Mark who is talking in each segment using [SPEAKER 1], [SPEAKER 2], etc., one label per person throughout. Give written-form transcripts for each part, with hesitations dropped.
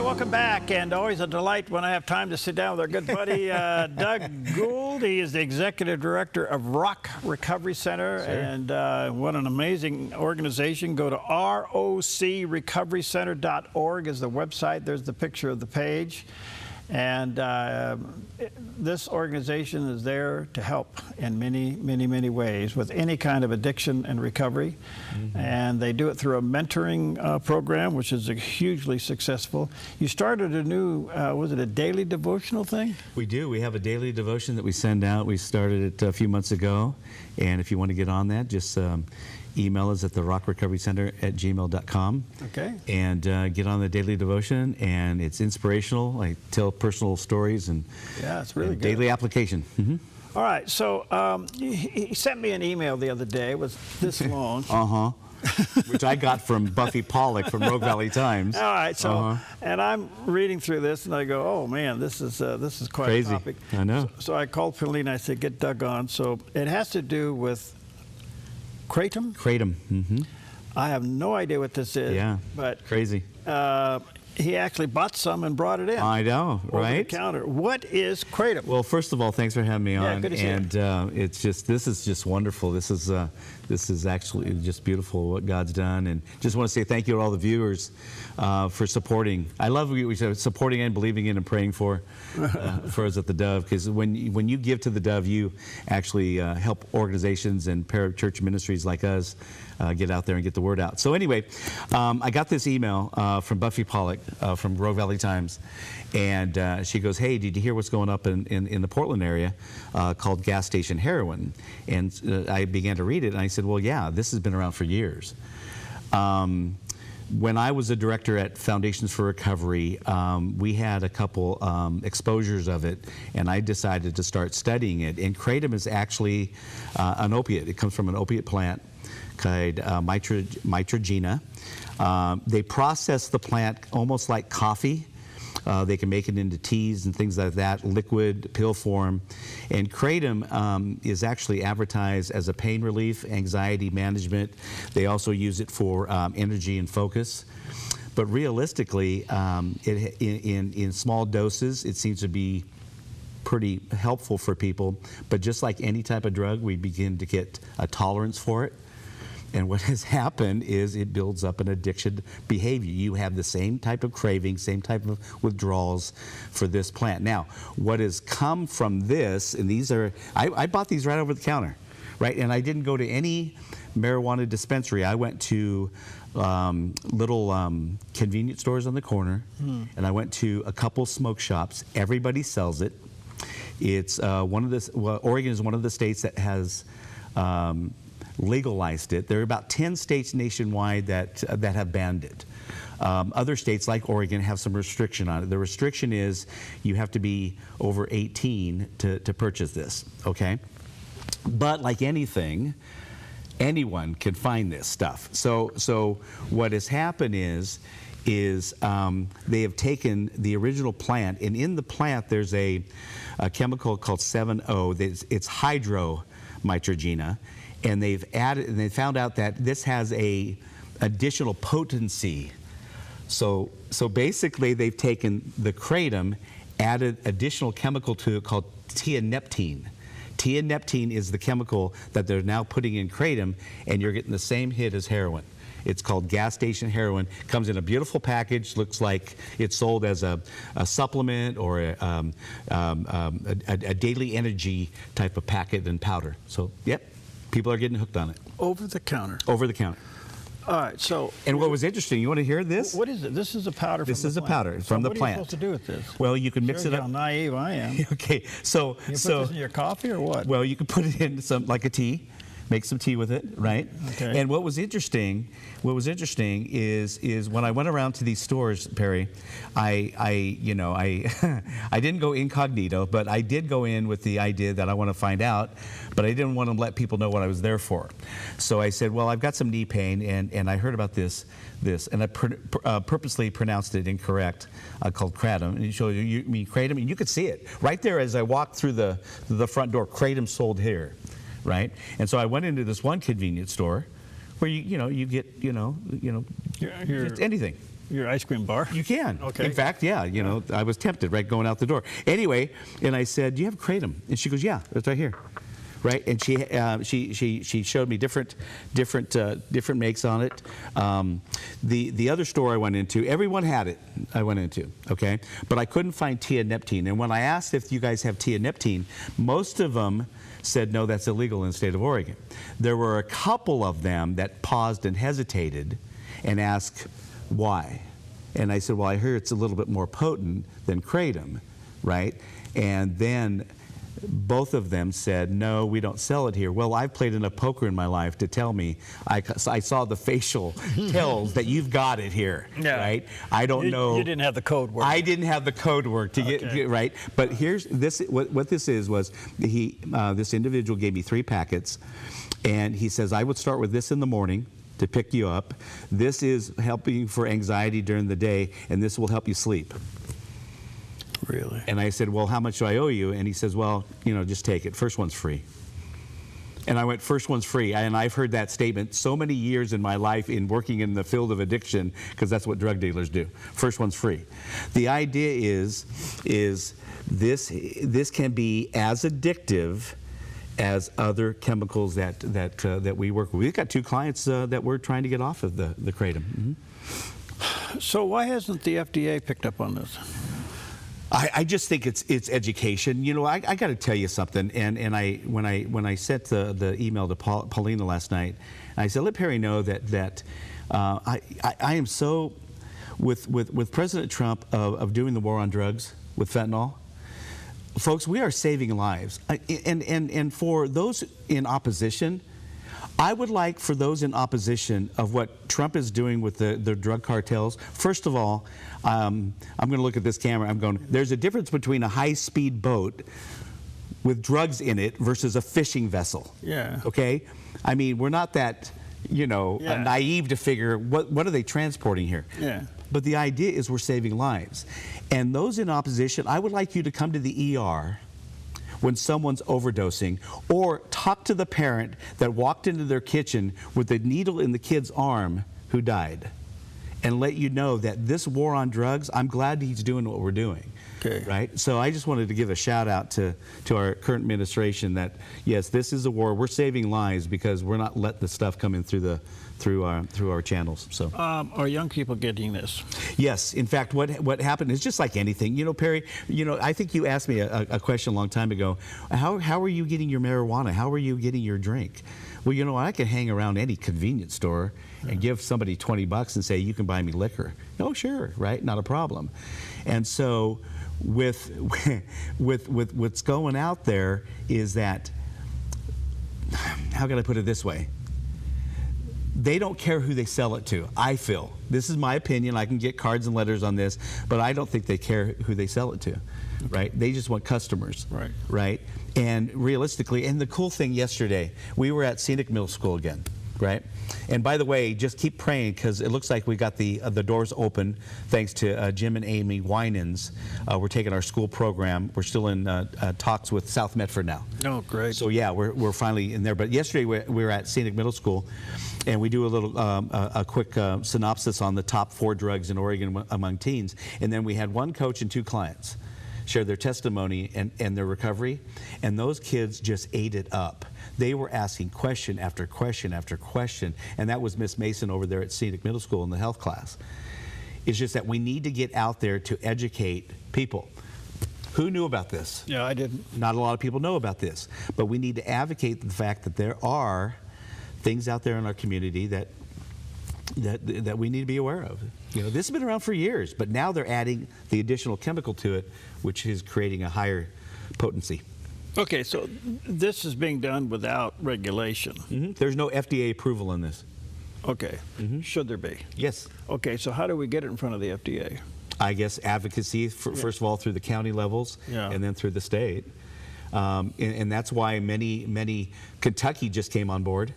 [SPEAKER 1] welcome back, and always a delight when I have time to sit down with our good buddy Doug Gould. He is the Executive Director of ROC Recovery Center, and what an amazing organization. Go to ROCRecoveryCenter.org is the website. There's the picture of the page. And this organization is there to help in many ways with any kind of addiction and recovery. And they do it through a mentoring program, which is hugely successful. You started a new, was it a daily devotional thing?
[SPEAKER 2] We do. We have a daily devotion that we send out. We started it a few months ago. And if you want to get on that, just email us at theROCRecoveryCenter@gmail.com.
[SPEAKER 1] Okay.
[SPEAKER 2] And get on the daily devotion, and it's inspirational. I tell personal stories and
[SPEAKER 1] yeah, it's really good.
[SPEAKER 2] Daily application.
[SPEAKER 1] All right, so he sent me an email the other day. It was this long.
[SPEAKER 2] Which I got from Buffy Pollock from Rogue Valley Times.
[SPEAKER 1] All right, so and I'm reading through this, and I go, "Oh man, this is quite
[SPEAKER 2] crazy.
[SPEAKER 1] a topic."
[SPEAKER 2] I know.
[SPEAKER 1] So I called Pauline. I said, "Get Doug on." So it has to do with kratom.
[SPEAKER 2] Kratom.
[SPEAKER 1] I have no idea what this is.
[SPEAKER 2] Yeah.
[SPEAKER 1] But
[SPEAKER 2] crazy.
[SPEAKER 1] He actually bought some and brought it in.
[SPEAKER 2] I know, right?
[SPEAKER 1] Over the counter. What is kratom?
[SPEAKER 2] Well, first of all, thanks for having me on.
[SPEAKER 1] Yeah, good to see you.
[SPEAKER 2] And it's just, this is just wonderful. This is actually just beautiful what God's done, and just want to say thank you to all the viewers for supporting. I love what we say, supporting and believing in and praying for us at the Dove, because when you give to the Dove, you actually help organizations and parachurch ministries like us get out there and get the word out. So anyway, I got this email from Buffy Pollock from Rogue Valley Times, and she goes, "Hey, did you hear what's going up in the Portland area called gas station heroin?" And I began to read it, and I said, "Well, yeah, this has been around for years." When I was a director at Foundations for Recovery, we had a couple exposures of it, and I decided to start studying it. And kratom is actually an opiate. It comes from an opiate plant called mitragina. They process the plant almost like coffee. They can make it into teas and things like that, liquid, pill form. And kratom is actually advertised as a pain relief, anxiety management. They also use it for energy and focus. But realistically, in small doses, it seems to be pretty helpful for people. But just like any type of drug, we begin to get a tolerance for it. And what has happened is it builds up an addiction behavior. You have the same type of craving, same type of withdrawals for this plant. Now, what has come from this, and these are, I bought these right over the counter, right? And I didn't go to any marijuana dispensary. I went to little convenience stores on the corner, and I went to a couple smoke shops. Everybody sells it. It's Oregon is one of the states that has legalized it. There are about 10 states nationwide that have banned it. Other states like Oregon have some restriction on it. The restriction is you have to be over 18 to purchase this, okay? But like anything, anyone can find this stuff. So what has happened is they have taken the original plant, and in the plant there's a chemical called 7-O. It's hydromitragina. And they found out that this has a additional potency. So basically they've taken the kratom, added additional chemical to it called tianeptine. Tianeptine is the chemical that they're now putting in kratom, and you're getting the same hit as heroin. It's called gas station heroin. Comes in a beautiful package. Looks like it's sold as a supplement or a daily energy type of packet and powder. So, yep. People are getting hooked on it.
[SPEAKER 1] Over the counter.
[SPEAKER 2] Over the counter.
[SPEAKER 1] All right, so...
[SPEAKER 2] And what was interesting, you want to hear this?
[SPEAKER 1] What is it? This is a powder from the plant.
[SPEAKER 2] This is a powder from the plant.
[SPEAKER 1] What are you supposed to do with this?
[SPEAKER 2] Well, you can mix it up.
[SPEAKER 1] How naive I am.
[SPEAKER 2] Okay, so...
[SPEAKER 1] You put this in your coffee or what?
[SPEAKER 2] Well, you can put it in like a tea. Make some tea with it, right?
[SPEAKER 1] Okay.
[SPEAKER 2] And what was interesting is when I went around to these stores, Perry, I didn't go incognito, but I did go in with the idea that I want to find out, but I didn't want to let people know what I was there for. So I said, well, I've got some knee pain, and I heard about this, and I purposely pronounced it incorrect, called kratom. And you mean kratom, and you could see it right there as I walked through the front door. Kratom sold here. Right, and so I went into this one convenience store, where you get just anything.
[SPEAKER 1] Your ice cream bar?
[SPEAKER 2] You can.
[SPEAKER 1] Okay.
[SPEAKER 2] In fact, yeah, you know, I was tempted right going out the door. Anyway, and I said, "Do you have a kratom?" And she goes, "Yeah, it's right here." Right, and she showed me different makes on it. The other store I went into, everyone had it. I went into, okay, but I couldn't find tianeptine. And when I asked if you guys have tianeptine, most of them said no, that's illegal in the state of Oregon. There were a couple of them that paused and hesitated, and asked why. And I said, well, I hear it's a little bit more potent than kratom, right? And then both of them said, no, we don't sell it here. Well, I've played enough poker in my life to tell me, I saw the facial tells that you've got it here, right? I don't know.
[SPEAKER 1] You didn't have the code word.
[SPEAKER 2] I didn't have the code word to get right. But here's this, what this is was, this individual gave me 3 packets, and he says, I would start with this in the morning to pick you up. This is helping for anxiety during the day, and this will help you sleep.
[SPEAKER 1] Really?
[SPEAKER 2] And I said, well, how much do I owe you? And he says, well, you know, just take it. First one's free. And I went, first one's free. And I've heard that statement so many years in my life in working in the field of addiction, because that's what drug dealers do. First one's free. The idea is this can be as addictive as other chemicals that we work with. We've got 2 clients that we're trying to get off of the kratom. Mm-hmm.
[SPEAKER 1] So why hasn't the FDA picked up on this?
[SPEAKER 2] I just think it's education. You know, I got to tell you something. And when I sent the email to Paulina last night, I said, let Perry know that I am so with President Trump of doing the war on drugs with fentanyl. Folks, we are saving lives. And for those in opposition, I would like for those in opposition of what Trump is doing with the drug cartels, first of all, I'm going to look at this camera, I'm going, there's a difference between a high-speed boat with drugs in it versus a fishing vessel.
[SPEAKER 1] Yeah.
[SPEAKER 2] Okay? I mean, we're not that, you know, naive to figure what are they transporting here.
[SPEAKER 1] Yeah.
[SPEAKER 2] But the idea is we're saving lives. And those in opposition, I would like you to come to the ER when someone's overdosing, or talk to the parent that walked into their kitchen with a needle in the kid's arm who died, and let you know that this war on drugs, I'm glad he's doing what we're doing. Okay. Right? So I just wanted to give a shout out to our current administration that, yes, this is a war. We're saving lives because we're not letting the stuff come in through our channels. So
[SPEAKER 1] are young people getting this?
[SPEAKER 2] Yes. In fact, what happened is just like anything. You know, Perry, you know, I think you asked me a question a long time ago. How are you getting your marijuana? How are you getting your drink? Well, you know, I could hang around any convenience store and give somebody $20 and say, you can buy me liquor. Oh, sure, right? Not a problem. And so with what's going out there is that, how can I put it this way? They don't care who they sell it to, I feel. This is my opinion. I can get cards and letters on this, but I don't think they care who they sell it to, right? They just want customers, right? And realistically, and the cool thing yesterday, we were at Scenic Middle School again, right? And by the way, just keep praying, because it looks like we got the doors open thanks to Jim and Amy Winans. We're taking our school program. We're still in talks with South Medford now. Oh, great. So yeah, we're finally in there. But yesterday we were at Scenic Middle School, and we do a little a quick synopsis on the top 4 drugs in Oregon among teens. And then we had 1 coach and 2 clients share their testimony and their recovery, and those kids just ate it up. They were asking question after question after question, and that was Miss Mason over there at Scenic Middle School in the health class. It's just that we need to get out there to educate people. Who knew about this?
[SPEAKER 1] Yeah, I didn't.
[SPEAKER 2] Not a lot of people know about this, but we need to advocate the fact that there are things out there in our community that we need to be aware of. You know, this has been around for years, but now they're adding the additional chemical to it, which is creating a higher potency.
[SPEAKER 1] Okay, so this is being done without regulation.
[SPEAKER 2] Mm-hmm. There's no FDA approval on this.
[SPEAKER 1] Okay. Mm-hmm. Should there be?
[SPEAKER 2] Yes.
[SPEAKER 1] Okay, so how do we get it in front of the FDA?
[SPEAKER 2] I guess advocacy, first of all, through the county levels, and then through the state. And that's why many, Kentucky just came on board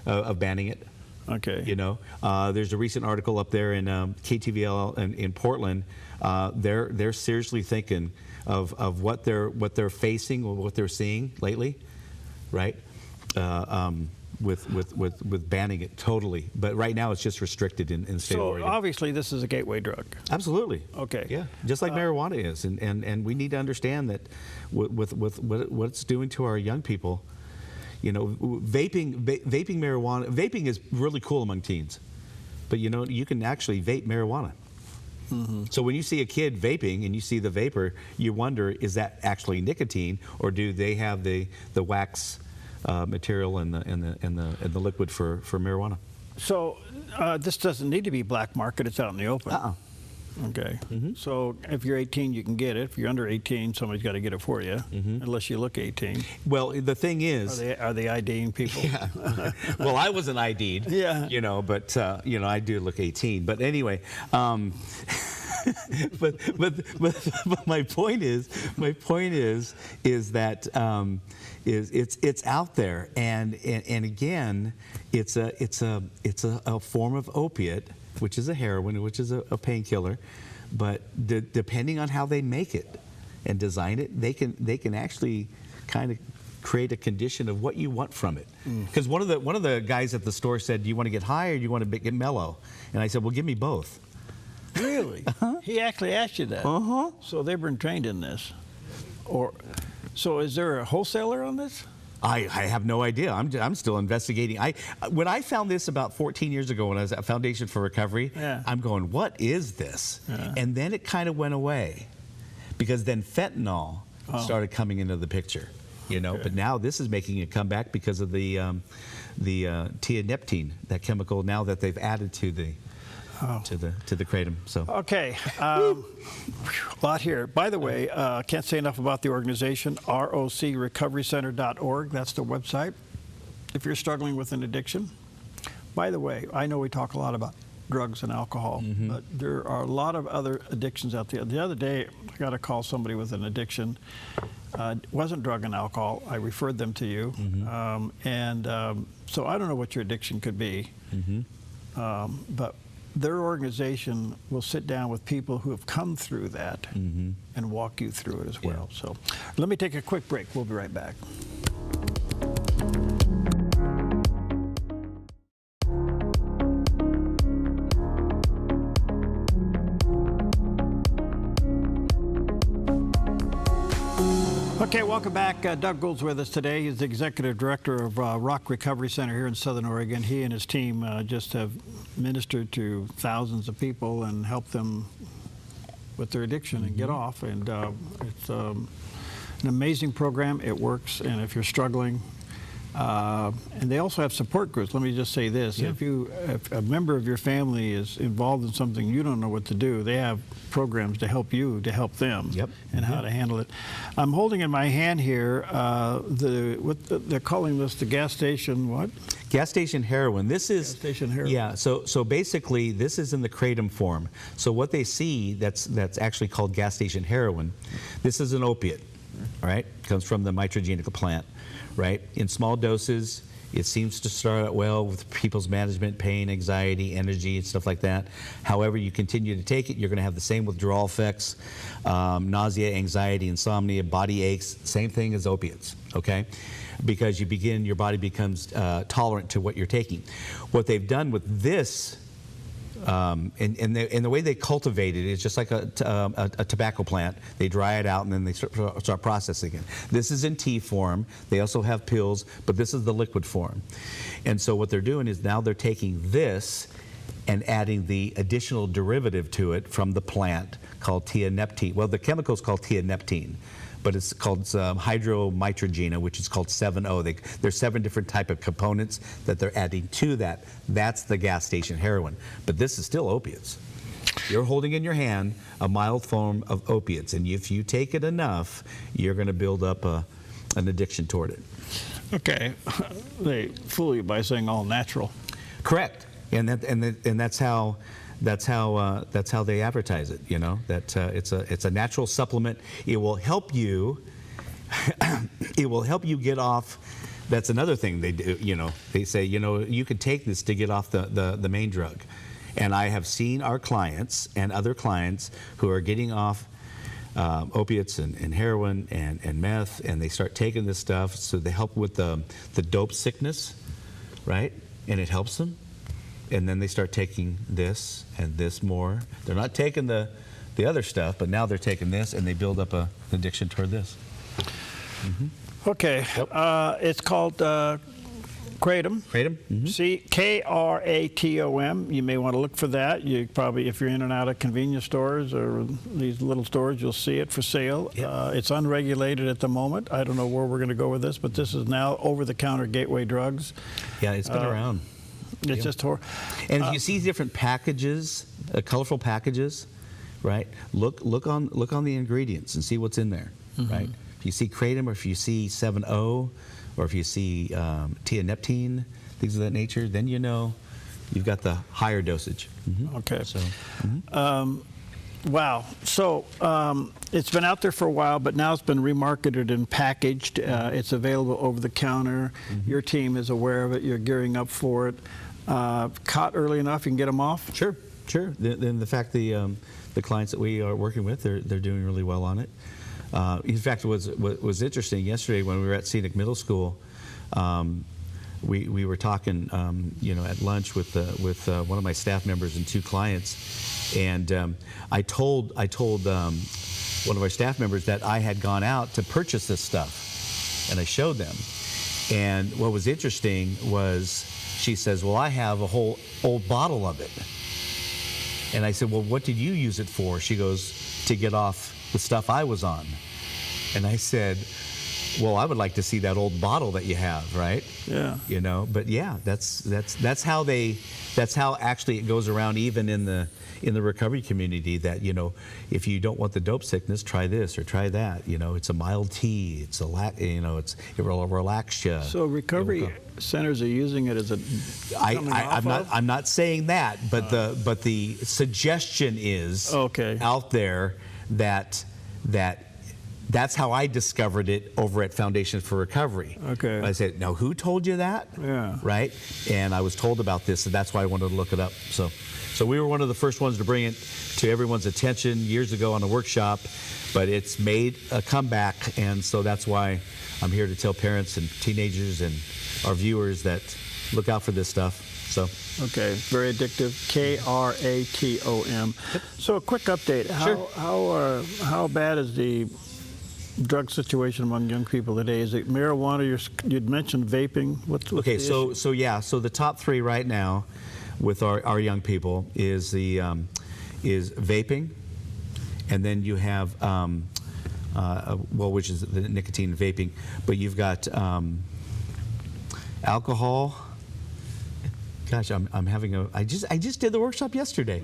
[SPEAKER 2] of banning it.
[SPEAKER 1] Okay.
[SPEAKER 2] You know, there's a recent article up there in KTVL in Portland. They're seriously thinking of what they're facing or what they're seeing lately, right? with banning it totally. But right now it's just restricted in the state of
[SPEAKER 1] So
[SPEAKER 2] Oregon.
[SPEAKER 1] obviously this is a gateway drug.
[SPEAKER 2] Absolutely.
[SPEAKER 1] Okay.
[SPEAKER 2] Yeah, just like marijuana is, and we need to understand that with what it's doing to our young people. You know, vaping marijuana. Vaping is really cool among teens, but you know, you can actually vape marijuana. So when you see a kid vaping and you see the vapor, you wonder, is that actually nicotine, or do they have the wax material and the liquid for marijuana?
[SPEAKER 1] So this doesn't need to be black market. It's out in the open. Okay. So if you're 18, you can get it. If you're under 18, somebody's got to get it for you, unless you look 18.
[SPEAKER 2] Well, the thing is,
[SPEAKER 1] Are they IDing people?
[SPEAKER 2] Yeah. Well, I wasn't ID'd.
[SPEAKER 1] Yeah.
[SPEAKER 2] You know, but you know, I do look 18. But anyway, but my point is that it's out there, and again, it's a form of opiate, which is a heroin, which is a painkiller, but depending on how they make it and design it, they can actually kind of create a condition of what you want from it. Because one of the guys at the store said, "Do you want to get high or do you want to get mellow?" And I said, "Well, give me both."
[SPEAKER 1] Really? He actually asked you that. So they've been trained in this, so is there a wholesaler on this?
[SPEAKER 2] I have no idea. I'm still investigating. When I found this about 14 years ago when I was at Foundation for Recovery, I'm going, what is this? And then it kind of went away, because then fentanyl started coming into the picture, you know. But now this is making a comeback because of the tianeptine, that chemical now that they've added to the kratom. So
[SPEAKER 1] okay, a lot here. By the way, can't say enough about the organization, ROCRecoveryCenter.org. That's the website. If you're struggling with an addiction, by the way, I know we talk a lot about drugs and alcohol, but there are a lot of other addictions out there. The other day, I got a call somebody with an addiction. It wasn't drug and alcohol. I referred them to you, so I don't know what your addiction could be, but their organization will sit down with people who have come through that and walk you through it as well. So let me take a quick break. We'll be right back. Okay, welcome back. Doug Gould's with us today. He's the executive director of ROC Recovery Center here in Southern Oregon. He and his team just have ministered to thousands of people and helped them with their addiction and get off. And it's an amazing program. It works. And if you're struggling, and they also have support groups. Let me just say this. If a member of your family is involved in something you don't know what to do, they have programs to help you, to help them, and how to handle it. I'm holding in my hand here they're calling this the gas station what?
[SPEAKER 2] Gas station heroin. This is
[SPEAKER 1] gas station heroin.
[SPEAKER 2] Yeah. So basically, this is in the kratom form. So what they see that's actually called gas station heroin. This is an opiate. All right, comes from the mitrogenical plant. Right, in small doses, it seems to start out well with people's management, pain, anxiety, energy, and stuff like that. However, you continue to take it, you're going to have the same withdrawal effects, nausea, anxiety, insomnia, body aches, same thing as opiates, okay? Because your body becomes tolerant to what you're taking. What they've done with this, and the way they cultivate it is just like a tobacco plant. They dry it out and then they start processing it. This is in tea form. They also have pills, but this is the liquid form. And so what they're doing is now they're taking this and adding the additional derivative to it from the plant called tianeptine. Well, the chemical is called tianeptine, but it's called hydromitrogena, which is called 7-O. There's 7 different type of components that they're adding to that. That's the gas station heroin. But this is still opiates. You're holding in your hand a mild form of opiates, and if you take it enough, you're going to build up an addiction toward it. Okay,
[SPEAKER 1] they fool you by saying all natural.
[SPEAKER 2] Correct, and that's how they advertise it. You know that it's a natural supplement. It will help you. It will help you get off. That's another thing they do. You know, they say you can take this to get off the main drug, and I have seen our clients and other clients who are getting off opiates and heroin and meth, and they start taking this stuff so they help with the dope sickness. right? And it helps them. And then they start taking this and this more. They're not taking the other stuff, but now they're taking this, and they build up an addiction toward this.
[SPEAKER 1] Okay.
[SPEAKER 2] Yep.
[SPEAKER 1] It's called kratom.
[SPEAKER 2] Kratom?
[SPEAKER 1] Kratom. You may want to look for that. You probably, if you're in and out of convenience stores or these little stores, you'll see it for sale.
[SPEAKER 2] Yep.
[SPEAKER 1] It's unregulated at the moment. I don't know where we're going to go with this, but this is now over-the-counter gateway drugs.
[SPEAKER 2] Yeah, it's been around.
[SPEAKER 1] It's just horrible.
[SPEAKER 2] And if you see different packages, colorful packages, right? Look on the ingredients and see what's in there, right? If you see kratom, or if you see 7-O, or if you see tianeptine, things of that nature, then you know you've got the higher dosage.
[SPEAKER 1] Okay.
[SPEAKER 2] So,
[SPEAKER 1] wow. So it's been out there for a while, but now it's been remarketed and packaged. It's available over the counter. Your team is aware of it. You're gearing up for it. Caught early enough, you can get them off?
[SPEAKER 2] Sure. Then the fact the clients that we are working with, they're doing really well on it. In fact, what was interesting yesterday when we were at Scenic Middle School, we were talking, at lunch with one of my staff members and two clients, and I told one of our staff members that I had gone out to purchase this stuff, and I showed them. And what was interesting was she says, "Well, I have a whole old bottle of it." And I said, "Well, what did you use it for?" She goes, "To get off the stuff I was on." And I said, "Well, I would like to see that old bottle that you have, right?"
[SPEAKER 1] Yeah.
[SPEAKER 2] But yeah, that's how actually it goes around even in the recovery community, that if you don't want the dope sickness, try this or try that. It's a mild tea. It will relax you.
[SPEAKER 1] So recovery centers are using it as a.
[SPEAKER 2] I'm not saying that, but the suggestion is out there that's how I discovered it over at Foundation for Recovery.
[SPEAKER 1] Okay.
[SPEAKER 2] I said, "Now, who told you that?"
[SPEAKER 1] Yeah.
[SPEAKER 2] Right? And I was told about this, and that's why I wanted to look it up. So we were one of the first ones to bring it to everyone's attention years ago on a workshop, but it's made a comeback, and so that's why I'm here to tell parents and teenagers and our viewers that look out for this stuff. So.
[SPEAKER 1] Okay, very addictive. Kratom. Yep. So a quick update. How bad is the drug situation among young people today? Is it marijuana? You'd mentioned vaping. What's
[SPEAKER 2] okay?
[SPEAKER 1] The
[SPEAKER 2] so
[SPEAKER 1] issue?
[SPEAKER 2] So the top three right now with our young people is vaping, and then you have which is the nicotine vaping, but you've got alcohol. Gosh, I'm having I just did the workshop yesterday.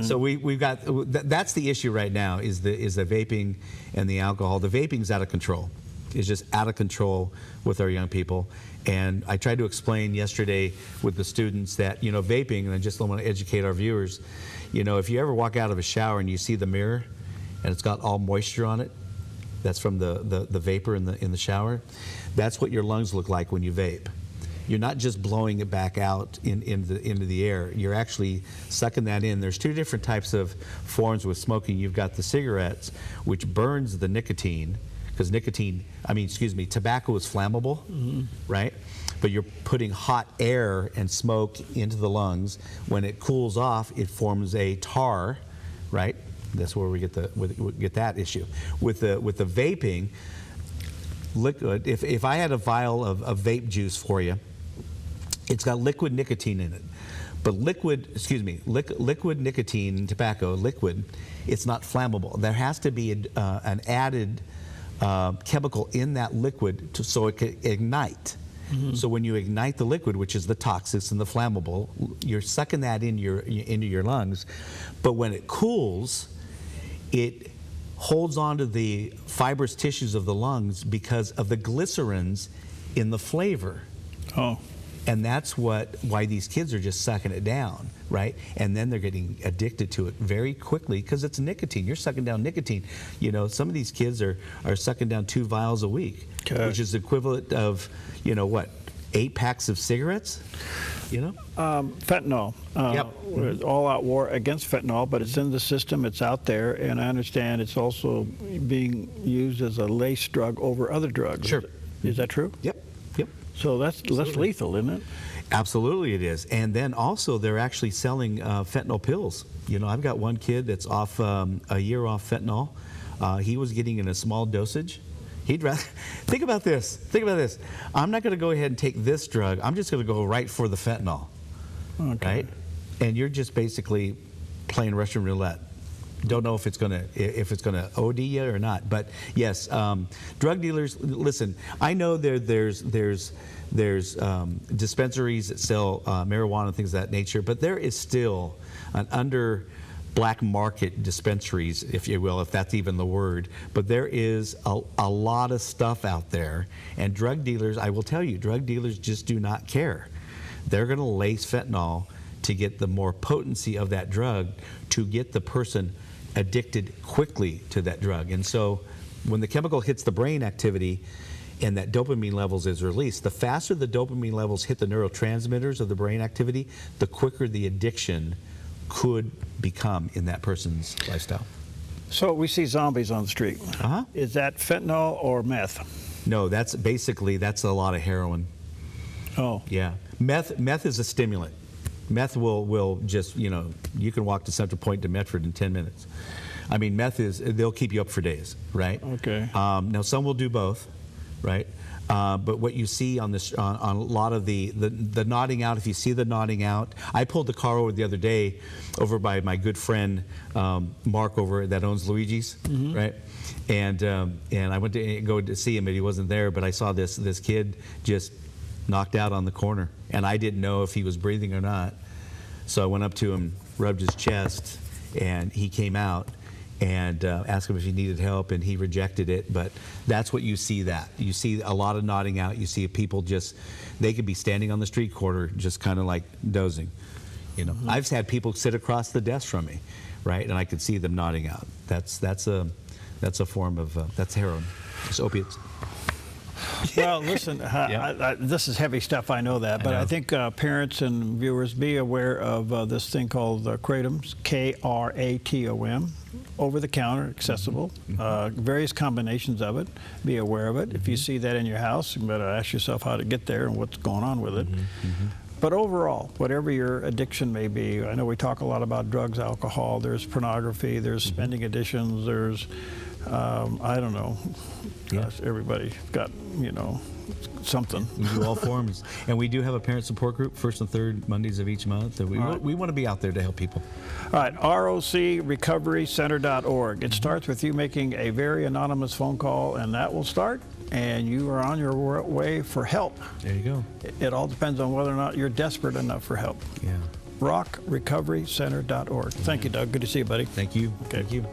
[SPEAKER 2] So we've got that's the issue right now is the vaping and the alcohol. The vaping's out of control. It's just out of control with our young people. And I tried to explain yesterday with the students that vaping, and I just want to educate our viewers. If you ever walk out of a shower and you see the mirror, and it's got all moisture on it, that's from the vapor in the shower. That's what your lungs look like when you vape. You're not just blowing it back out into the air. You're actually sucking that in. There's two different types of forms with smoking. You've got the cigarettes, which burns the nicotine, because tobacco is flammable, right? But you're putting hot air and smoke into the lungs. When it cools off, it forms a tar, right? That's where we get that issue. With the vaping, liquid. If I had a vial of vape juice for you, it's got liquid nicotine in it. But liquid nicotine, tobacco, liquid, it's not flammable. There has to be an added chemical in that liquid so it can ignite. So when you ignite the liquid, which is the toxics and the flammable, you're sucking that into your lungs. But when it cools, it holds onto the fibrous tissues of the lungs because of the glycerins in the flavor.
[SPEAKER 1] Oh.
[SPEAKER 2] And that's why these kids are just sucking it down, right? And then they're getting addicted to it very quickly because it's nicotine. You're sucking down nicotine. Some of these kids are sucking down 2 vials a week, which is the equivalent of, 8 packs of cigarettes?
[SPEAKER 1] Fentanyl. All-out war against fentanyl, but it's in the system, it's out there, and I understand it's also being used as a lace drug over other drugs.
[SPEAKER 2] Sure.
[SPEAKER 1] Is that true?
[SPEAKER 2] Yep.
[SPEAKER 1] So that's less lethal, isn't it?
[SPEAKER 2] Absolutely it is. And then also they're actually selling fentanyl pills. You know, I've got one kid that's off a year off fentanyl. He was getting in a small dosage. He'd rather, think about this, I'm not going to go ahead and take this drug, I'm just going to go right for the fentanyl,
[SPEAKER 1] Okay.
[SPEAKER 2] right? And you're just basically playing Russian roulette. Don't know if it's gonna OD you or not. But yes, drug dealers. Listen, I know there's dispensaries that sell marijuana and things of that nature, but there is still an under black market dispensaries, if you will, if that's even the word. But there is a lot of stuff out there, and drug dealers, I will tell you, drug dealers just do not care. They're going to lace fentanyl to get the more potency of that drug, to get the person addicted quickly to that drug. And so when the chemical hits the brain activity and that dopamine levels is released, the faster the dopamine levels hit the neurotransmitters of the brain activity, the quicker the addiction could become in that person's lifestyle.
[SPEAKER 1] So we see zombies on the street. Is that fentanyl or meth?
[SPEAKER 2] No, that's a lot of heroin.
[SPEAKER 1] Oh.
[SPEAKER 2] Yeah. Meth is a stimulant. Meth will just, you know, you can walk to Central Point to Medford in 10 minutes. I mean, they'll keep you up for days, right?
[SPEAKER 1] Okay.
[SPEAKER 2] Now, some will do both, right? But what you see on a lot of the nodding out, if you see the nodding out, I pulled the car over the other day over by my good friend Mark over that owns Luigi's, right? And I went to go to see him, but he wasn't there. But I saw this kid just knocked out on the corner, and I didn't know if he was breathing or not. So I went up to him, rubbed his chest, and he came out and asked him if he needed help, and he rejected it. But that's what you see. You see a lot of nodding out. You see people they could be standing on the street corner just kind of like dozing. You know, I've had people sit across the desk from me, right, and I could see them nodding out. That's a form of that's heroin. It's opiates.
[SPEAKER 1] Well, listen, this is heavy stuff, I know that, but I think parents and viewers be aware of this thing called kratom, K-R-A-T-O-M, over-the-counter, accessible, various combinations of it. Be aware of it. If you see that in your house, you better ask yourself how to get there and what's going on with it. But overall, whatever your addiction may be, I know we talk a lot about drugs, alcohol, there's pornography, there's spending addictions, there's I don't know. Gosh, everybody's got, you know, something.
[SPEAKER 2] We do all forms. And we do have a parent support group, first and third Mondays of each month. And we want to be out there to help people.
[SPEAKER 1] All right, ROCRecoveryCenter.org. It starts with you making a very anonymous phone call, and that will start, and you are on your way for help.
[SPEAKER 2] There you go.
[SPEAKER 1] It all depends on whether or not you're desperate enough for help.
[SPEAKER 2] Yeah.
[SPEAKER 1] ROC Recovery Center.org. Thank you, Doug. Good to see you, buddy.
[SPEAKER 2] Thank you.
[SPEAKER 1] Okay.
[SPEAKER 2] Thank you.